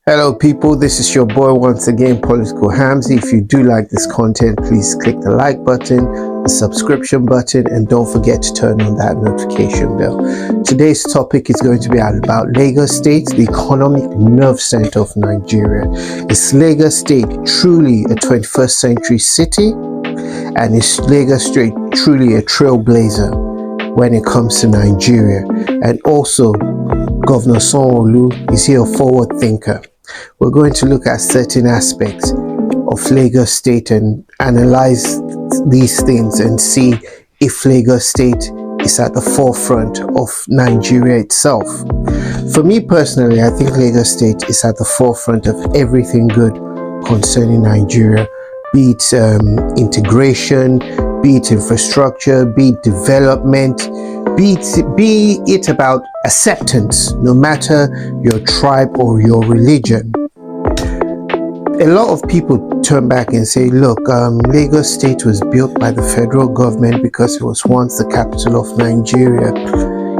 Hello people, this is your boy once again, Political Hamzy. If you do like this content, please click the like button, the subscription button, and don't forget to turn on that notification bell. Today's topic is going to be about Lagos State, the economic nerve center of Nigeria. Is Lagos State truly a 21st century city? And is Lagos State truly a trailblazer when it comes to Nigeria? And also, Governor Sanwo-Olu, is he a forward thinker? We're going to look at certain aspects of Lagos State and analyze these things and see if Lagos State is at the forefront of Nigeria itself. For me personally, I think Lagos State is at the forefront of everything good concerning Nigeria, be it integration, be it infrastructure, be it development, be it about acceptance, no matter your tribe or your religion. A lot of people turn back and say, look, Lagos State was built by the federal government because it was once the capital of Nigeria.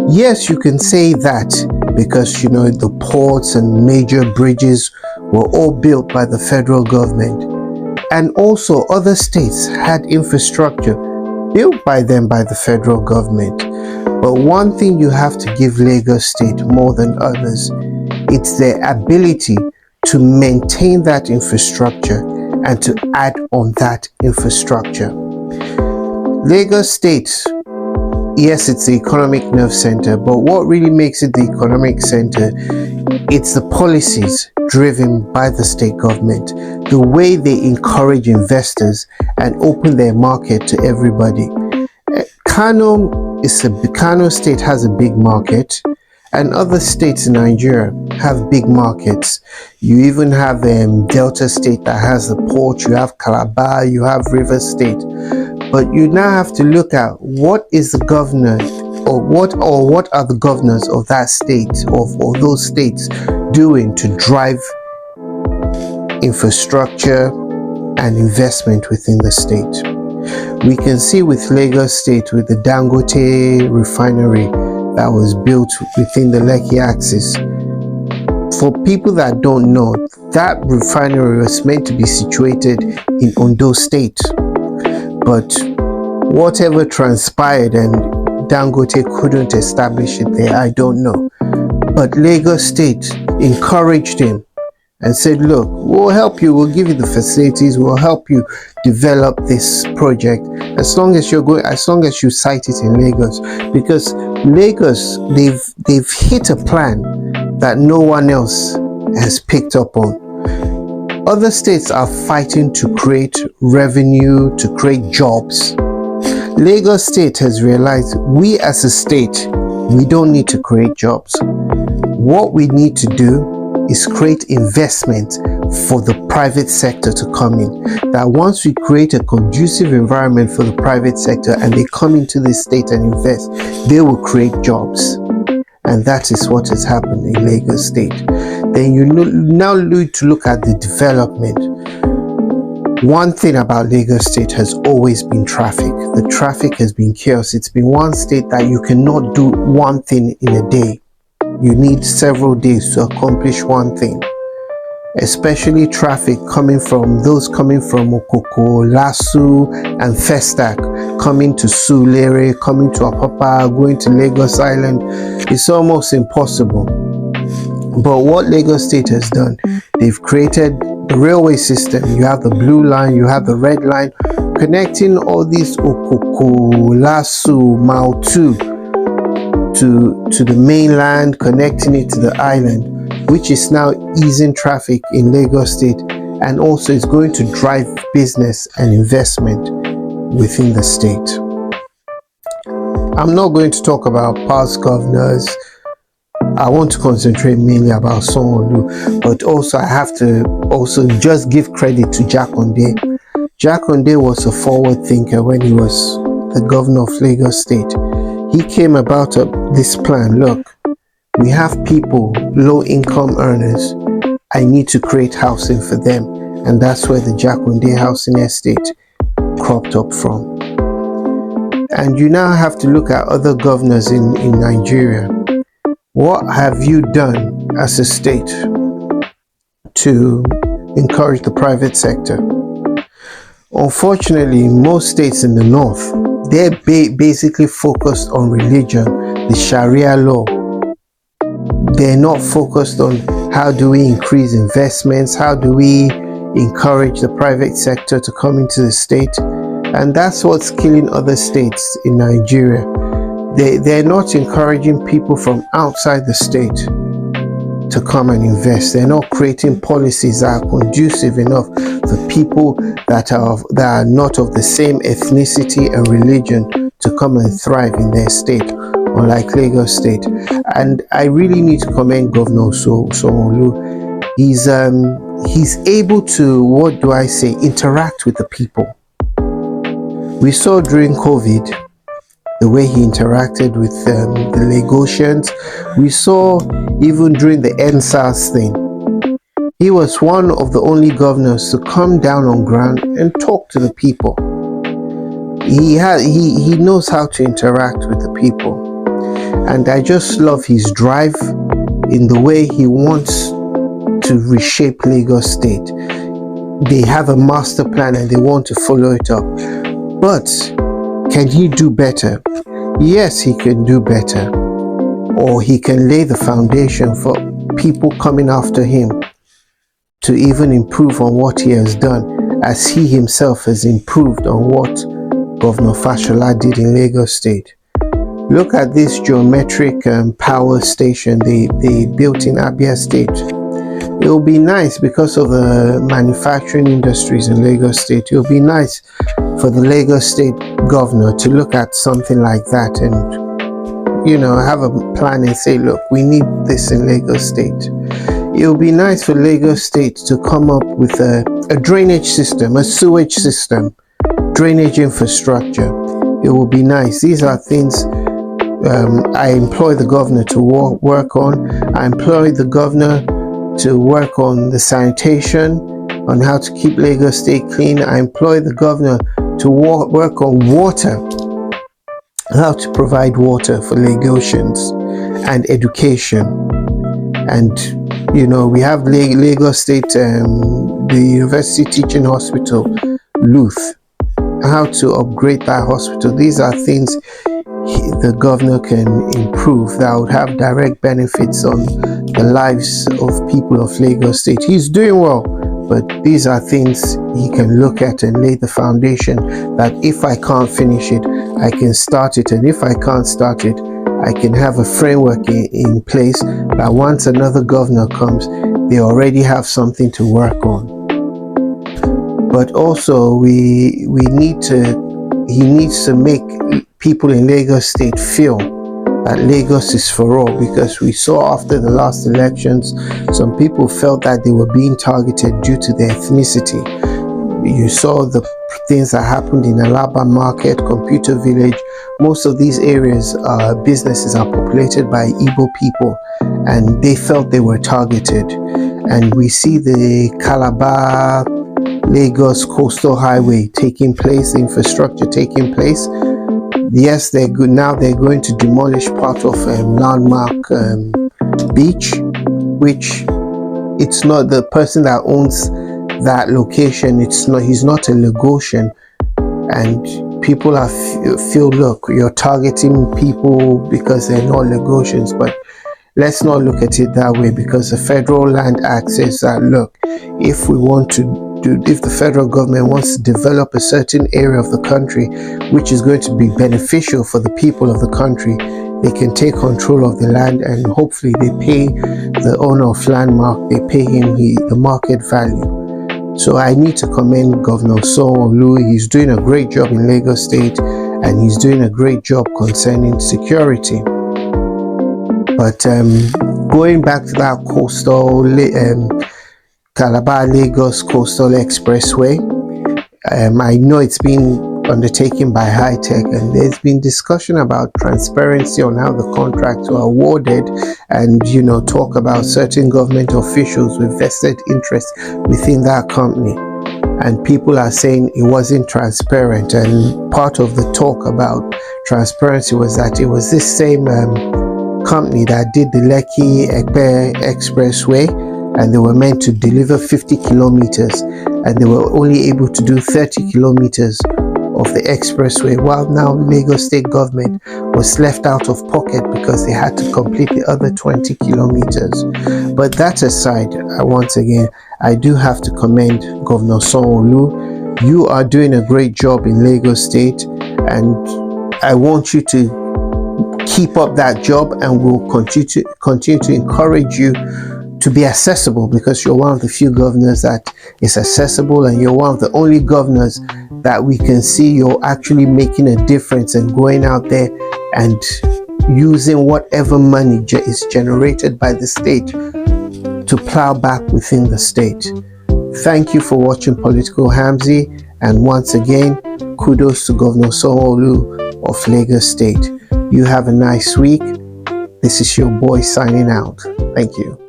Yes, you can say that because, you know, the ports and major bridges were all built by the federal government. And also other states had infrastructure built by them by the federal government. But one thing you have to give Lagos State more than others, it's their ability to maintain that infrastructure and to add on that infrastructure. Lagos State, yes, it's the economic nerve center, but what really makes it the economic center, it's the policies driven by the state government, the way they encourage investors and open their market to everybody. Kano State has a big market, and other states in Nigeria have big markets. You even have Delta State that has the port, you have Calabar, you have River State. But you now have to look at what is the governor or what are the governors of that state or those states doing to drive infrastructure and investment within the state. We can see with Lagos State, with the Dangote refinery that was built within the Lekki axis. For people that don't know, that refinery was meant to be situated in Ondo State. But whatever transpired and Dangote couldn't establish it there, I don't know. But Lagos State encouraged him and said, look, we'll help you, we'll give you the facilities, we'll help you develop this project as long as you site it in Lagos. Because Lagos, they've hit a plan that no one else has picked up on. Other states are fighting to create revenue, to create jobs. Lagos State has realized we as a state, we don't need to create jobs. What we need to do is create investment for the private sector to come in. That once we create a conducive environment for the private sector and they come into this state and invest, they will create jobs. And that is what has happened in Lagos State. Then you now need to look at the development. One thing about Lagos State has always been traffic. The traffic has been chaos. It's been one state that you cannot do one thing in a day. You need several days to accomplish one thing, especially traffic coming from Okoko, Lasu, and Festac, coming to Surulere, coming to Apapa, going to Lagos Island. It's almost impossible. But what Lagos State has done, they've created the railway system. You have the blue line, you have the red line, connecting all these Okoko, Lasu, Mautu, to the mainland, connecting it to the island, which is now easing traffic in Lagos State, and also is going to drive business and investment within the state. I'm not going to talk about past governors. I want to concentrate mainly about Sanwo-Olu, but also I have to also just give credit to Jakande. Jakande was a forward thinker when he was the governor of Lagos State. He came about this plan. Look, we have people, low income earners. I need to create housing for them. And that's where the Jakande housing estate cropped up from. And you now have to look at other governors in Nigeria. What have you done as a state? to encourage the private sector. Unfortunately, most states in the north, they're basically focused on religion, the Sharia law. They're not focused on how do we increase investments, how do we encourage the private sector to come into the state. And that's what's killing other states in Nigeria. They're not encouraging people from outside the state to come and invest. They're not creating policies that are conducive enough for people that are not of the same ethnicity and religion to come and thrive in their state, unlike Lagos State. And I really need to commend Governor Sanwo-Olu. He's able to, what do I say, interact with the people. We saw during COVID the way he interacted with the Lagosians. We saw even during the NSAS thing. He was one of the only governors to come down on ground and talk to the people. He knows how to interact with the people. And I just love his drive in the way he wants to reshape Lagos State. They have a master plan and they want to follow it up. But can he do better? Yes, he can do better. Or he can lay the foundation for people coming after him to even improve on what he has done, as he himself has improved on what Governor Fashola did in Lagos State. Look at this geometric power station they built in Abia State. It will be nice because of the manufacturing industries in Lagos State. It will be nice for the Lagos State governor to look at something like that and, you know, have a plan and say, look, we need this in Lagos State. It will be nice for Lagos State to come up with a drainage system, a sewage system, drainage infrastructure. It will be nice. These are things I employ the governor to work on. I employ the governor to work on the sanitation, on how to keep Lagos State clean. I employ the governor to work on water, how to provide water for Lagosians, and education. And, you know, we have Lagos State, the University Teaching Hospital, LUTH, how to upgrade that hospital. These are things the governor can improve that would have direct benefits on the lives of people of Lagos State. He's doing well, but these are things he can look at and lay the foundation that if I can't finish it, I can start it. And if I can't start it, I can have a framework in place that once another governor comes, they already have something to work on. But also he needs to make people in Lagos State feel that Lagos is for all, because we saw after the last elections, some people felt that they were being targeted due to their ethnicity. You saw the things that happened in Alaba Market, Computer Village. Most of these areas, businesses are populated by Igbo people, and they felt they were targeted. And we see the Calabar Lagos Coastal Highway taking place, the infrastructure taking place. Yes, they're good. Now they're going to demolish part of Landmark Beach, which it's not the person that owns that location. He's not a Lagosian, and people feel, look, you're targeting people because they're not Lagosians. But let's not look at it that way, because the Federal Land Act says that, look, if the federal government wants to develop a certain area of the country which is going to be beneficial for the people of the country, they can take control of the land, and hopefully they pay the owner of Landmark, they pay him the market value. So I need to commend Governor Sanwo-Olu. He's doing a great job in Lagos State, and he's doing a great job concerning security. But going back to that coastal Calabar Lagos Coastal Expressway, I know it's been undertaken by High Tech, and there's been discussion about transparency on how the contracts were awarded, and, you know, talk about certain government officials with vested interest within that company. And people are saying it wasn't transparent, and part of the talk about transparency was that it was this same company that did the Lekki Ekpe Expressway, and they were meant to deliver 50 kilometers, and they were only able to do 30 kilometers of the expressway, while now Lagos state government was left out of pocket because they had to complete the other 20 kilometers. But that aside, once again, I do have to commend Governor Sanwo-Olu. You are doing a great job in Lagos state, and I want you to keep up that job, and we'll continue to encourage you to be accessible, because you're one of the few governors that is accessible, and you're one of the only governors that we can see you're actually making a difference and going out there and using whatever money is generated by the state to plow back within the state. Thank you for watching Political Hamzy, and once again, kudos to Governor Sanwo-Olu of Lagos State. You have a nice week. This is your boy signing out. Thank you.